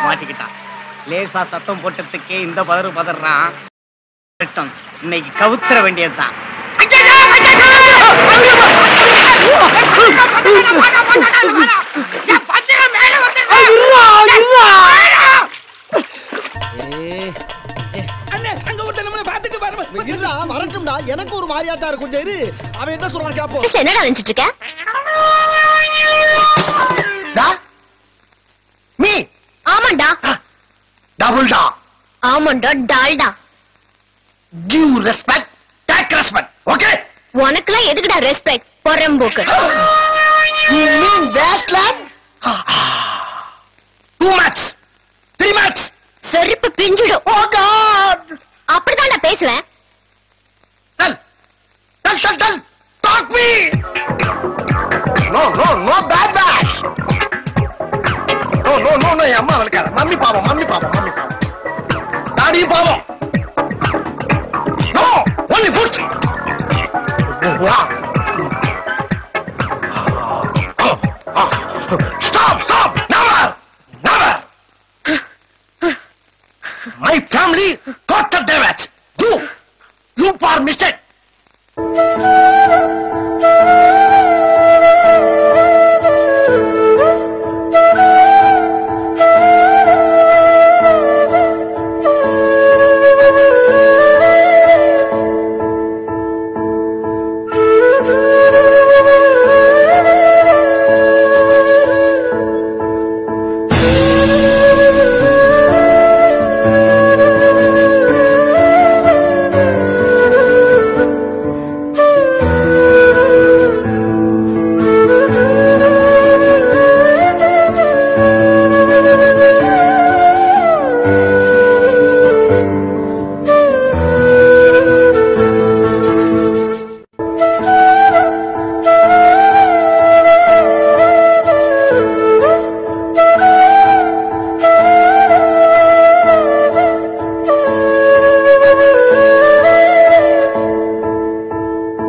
மாட்டிக்கிட்டான். லேசா சத்தம் போட்டதுக்கே இந்த பதறான். இன்னைக்கு கவுத்துற வேண்டியதுதான். வரட்டும்டா, எனக்கு ஒரு மாதிரியாட்டா இருக்கும். சரி, அவன் என்ன சொல்றான் கேப்போம். என்னடா நினைச்சிட்டு இருக்க? மீ ஆமாண்டா. டபுள்டா. ஆமாண்டா, Dalda. Give respect, take respect. Okay? உனக்குலாம் எதுக்குடா respect? பொறம்போக்கு. You mean that lad? 2 much, 3 much. செருப்பு பிஞ்சிடும். Oh God! அப்படிதான்டா பேசுவேன். Tell. Talk me. No, bad. No, என் அம்மா வளர்க்கார. மம்மி பாவம். டாடி பாவம். No, only foot. Stop. Never. My family got the damage. You for mistake.